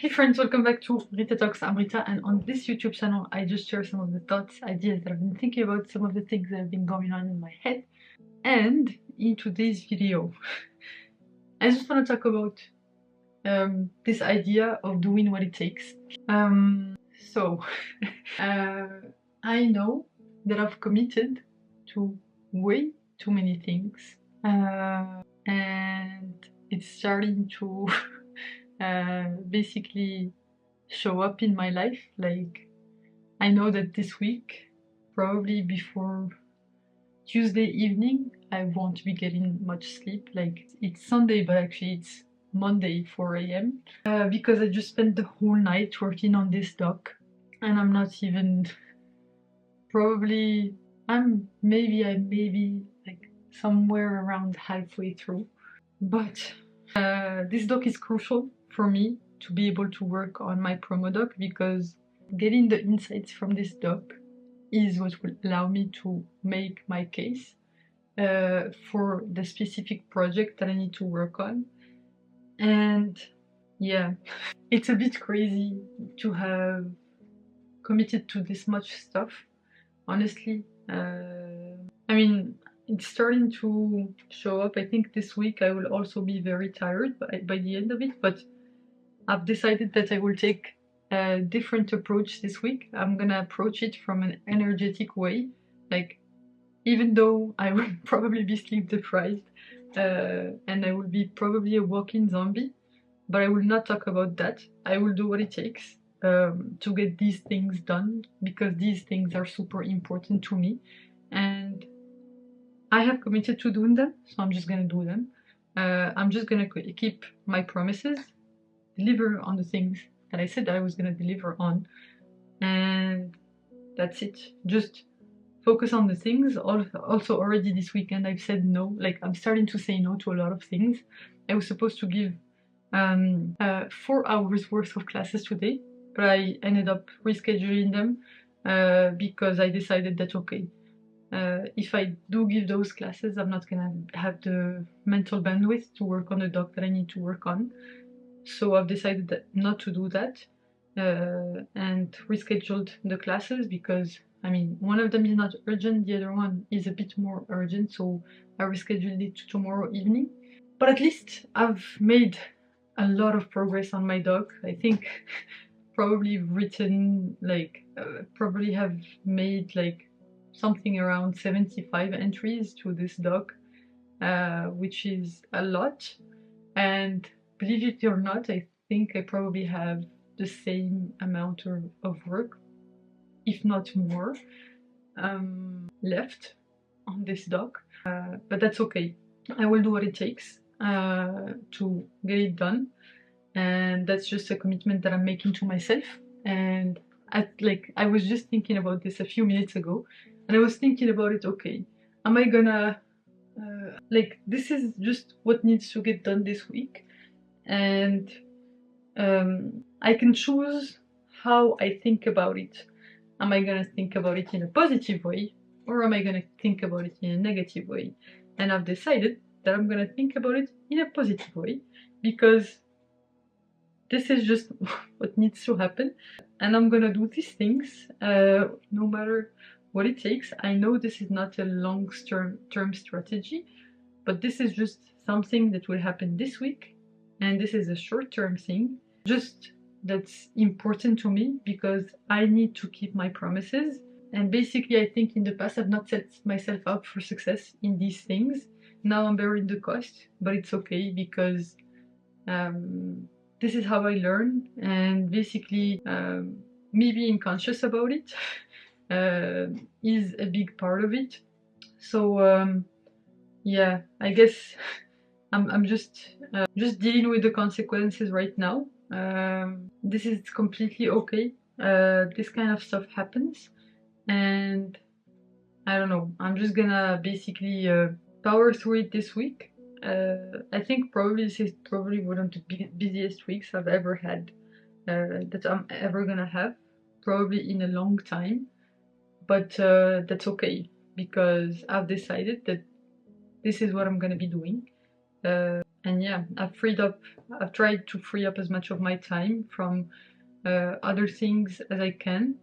Hey friends, welcome back to Rita Talks. I'm Rita, and on this YouTube channel I just share some of the thoughts, ideas that I've been thinking about, some of the things that have been going on in my head. And in today's video I just want to talk about this idea of doing what it takes. So I know that I've committed to way too many things, and it's starting to basically show up in my life. Like, I know that this week, probably before Tuesday evening, I won't be getting much sleep. Like, it's Sunday, but actually it's Monday 4 a.m. Because I just spent the whole night working on this doc, and I'm not even probably I'm maybe like somewhere around halfway through. But this doc is crucial for me to be able to work on my promo doc, because getting the insights from this doc is what will allow me to make my case for the specific project that I need to work on. And yeah, it's a bit crazy to have committed to this much stuff, honestly. I mean, it's starting to show up. I think this week I will also be very tired by the end of it, but I've decided that I will take a different approach this week. I'm gonna approach it from an energetic way. Like, even though I will probably be sleep deprived and I will be probably a walking zombie, but I will not talk about that. I will do what it takes to get these things done, because these things are super important to me, and I have committed to doing them, so I'm just gonna do them. I'm just gonna keep my promises, deliver on the things that I said I was gonna deliver on, and that's it. Just focus on the things. Also, already this weekend I've said no. Like, I'm starting to say no to a lot of things. I was supposed to give 4 hours worth of classes today, but I ended up rescheduling them because I decided that okay, if I do give those classes, I'm not gonna have the mental bandwidth to work on the doc that I need to work on. So I've decided that not to do that and rescheduled the classes, because I mean, one of them is not urgent, the other one is a bit more urgent, so I rescheduled it to tomorrow evening. But at least I've made a lot of progress on my doc. I think probably written like probably have made like something around 75 entries to this doc, which is a lot. And believe it or not, I think I probably have the same amount of work, if not more, left on this doc. But that's okay. I will do what it takes to get it done, and that's just a commitment that I'm making to myself. And I was just thinking about this a few minutes ago, and I was thinking about it. Okay, am I gonna this is just what needs to get done this week, and I can choose how I think about it. Am I gonna think about it in a positive way, or am I gonna think about it in a negative way? And I've decided that I'm gonna think about it in a positive way, because this is just what needs to happen, and I'm gonna do these things no matter what it takes. I know this is not a long-term strategy, but this is just something that will happen this week, and this is a short-term thing, just that's important to me, because I need to keep my promises. And basically, I think in the past I've not set myself up for success in these things. Now I'm bearing the cost, but it's okay, because this is how I learn, and basically me being conscious about it is a big part of it. So yeah, I guess I'm just dealing with the consequences right now. This is completely okay. This kind of stuff happens, and I don't know, I'm just gonna basically power through it this week. I think probably this is probably one of the busiest weeks I've ever had, that I'm ever gonna have, probably in a long time. But that's okay, because I've decided that this is what I'm gonna be doing. And yeah, I've tried to free up as much of my time from other things as I can.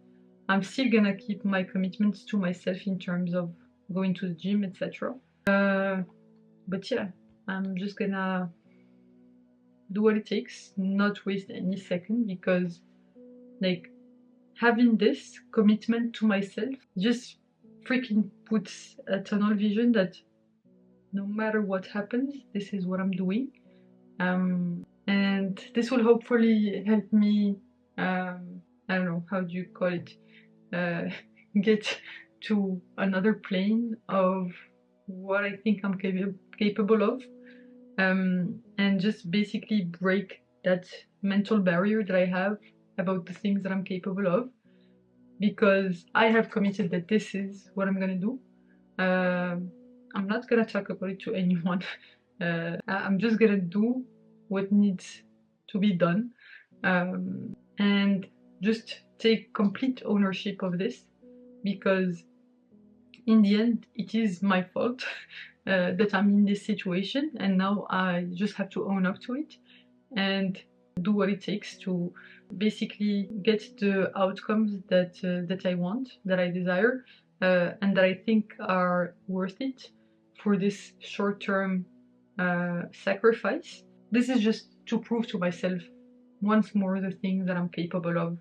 I'm still gonna keep my commitments to myself in terms of going to the gym, etc. But yeah, I'm just gonna do what it takes, not waste any second, because like having this commitment to myself just freaking puts a tunnel vision that no matter what happens, this is what I'm doing. And this will hopefully help me, I don't know, how do you call it, get to another plane of what I think I'm capable of, and just basically break that mental barrier that I have about the things that I'm capable of, because I have committed that this is what I'm gonna do. I'm not gonna talk about it to anyone. I'm just gonna do what needs to be done, and just take complete ownership of this, because in the end it is my fault that I'm in this situation, and now I just have to own up to it and do what it takes to basically get the outcomes that I want, that I desire, and that I think are worth it for this short-term sacrifice. This is just to prove to myself once more the things that I'm capable of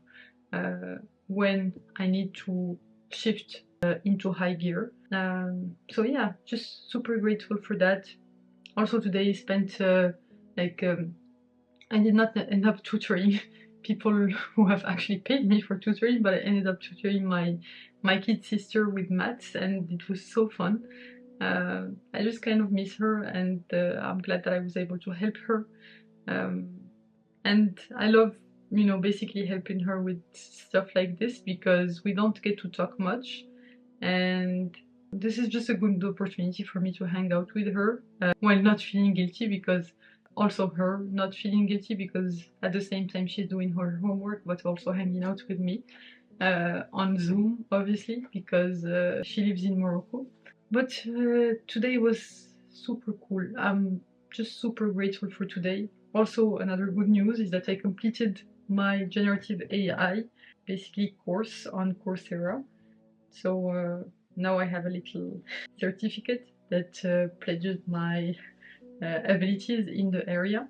when I need to shift into high gear. So yeah, just super grateful for that. Also today spent I did not end up tutoring people who have actually paid me for tutoring, but I ended up tutoring my kid sister with maths, and it was so fun. I just kind of miss her, and I'm glad that I was able to help her. And I love, basically helping her with stuff like this, because we don't get to talk much, and this is just a good opportunity for me to hang out with her while not feeling guilty, because also her not feeling guilty, because at the same time she's doing her homework but also hanging out with me on Zoom, obviously, because she lives in Morocco. But today was super cool. I'm just super grateful for today. Also, another good news is that I completed my generative AI basically course on Coursera. So now I have a little certificate that pledges my abilities in the area.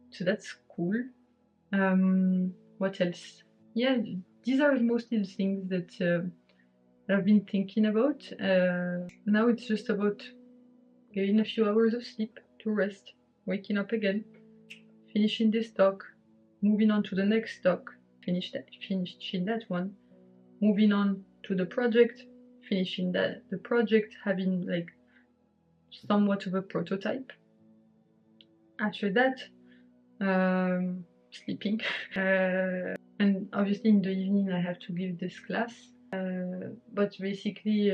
So that's cool. What else? Yeah, these are mostly the things that I've been thinking about. Now it's just about getting a few hours of sleep to rest, waking up again, finishing this doc, moving on to the next doc, finishing that one, moving on to the project, finishing the project, having like somewhat of a prototype. After that, sleeping. And obviously in the evening I have to give this class. But basically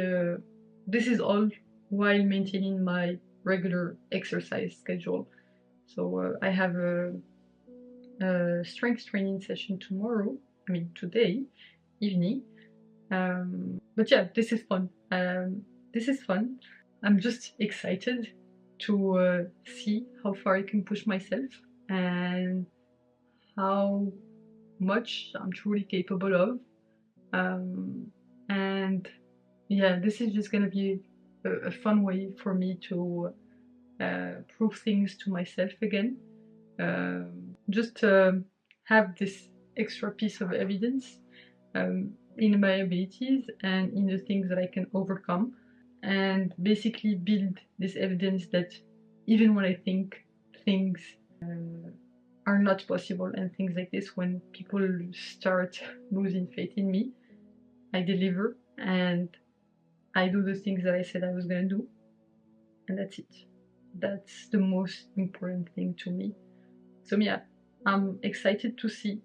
this is all while maintaining my regular exercise schedule. So I have a strength training session tomorrow, today evening. But yeah, this is fun. I'm just excited to see how far I can push myself and how much I'm truly capable of. And yeah, this is just gonna be a fun way for me to prove things to myself again. Just have this extra piece of evidence in my abilities and in the things that I can overcome, and basically build this evidence that even when I think things are not possible and things like this, when people start losing faith in me, I deliver and I do the things that I said I was gonna do, and that's it. That's the most important thing to me. So yeah, I'm excited to see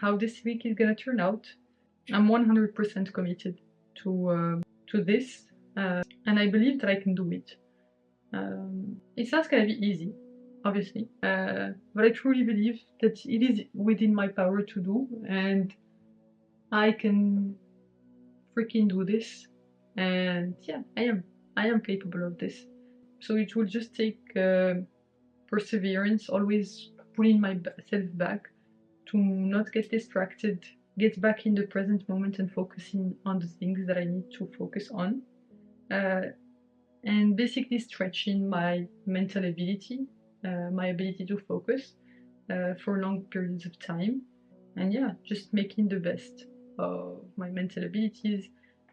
how this week is gonna turn out. I'm 100% committed to this, and I believe that I can do it. It's not gonna be easy, obviously, but I truly believe that it is within my power to do, and I can freaking do this. And yeah, I am capable of this. So it will just take perseverance, always pulling myself back to not get distracted, get back in the present moment and focusing on the things that I need to focus on. And basically stretching my mental ability, my ability to focus for long periods of time. And yeah, just making the best of my mental abilities.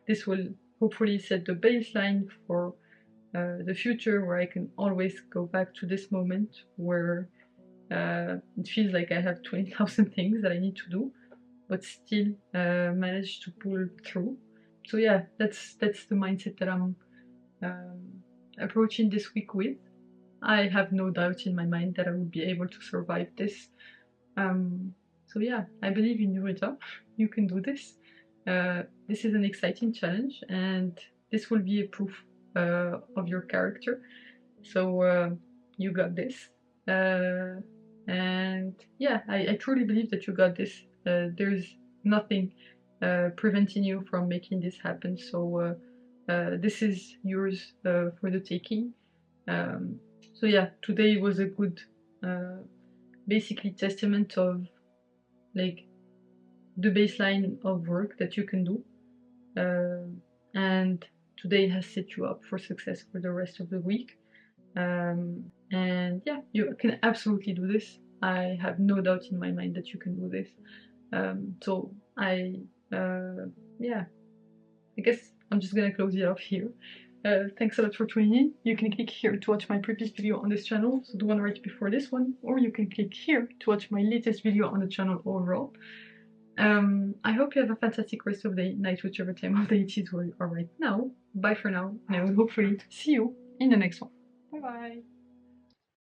This will hopefully set the baseline for the future, where I can always go back to this moment where it feels like I have 20,000 things that I need to do, but still manage to pull through. So yeah, that's the mindset that I'm approaching this week with. I have no doubt in my mind that I will be able to survive this. So yeah, I believe in you, Rita. You can do this. This is an exciting challenge, and this will be a proof of your character. So you got this. And yeah, I truly believe that you got this. There's nothing preventing you from making this happen. So this is yours for the taking. So yeah, today was a good, basically testament of like the baseline of work that you can do, and today has set you up for success for the rest of the week. And yeah, you can absolutely do this. I have no doubt in my mind that you can do this. So yeah, I guess I'm just gonna close it off here. Thanks a lot for tuning in. You can click here to watch my previous video on this channel, so the one right before this one, or you can click here to watch my latest video on the channel overall. I hope you have a fantastic rest of the day, night, whichever time of day it is where you are right now. Bye for now, and I will hopefully see you in the next one. Bye bye!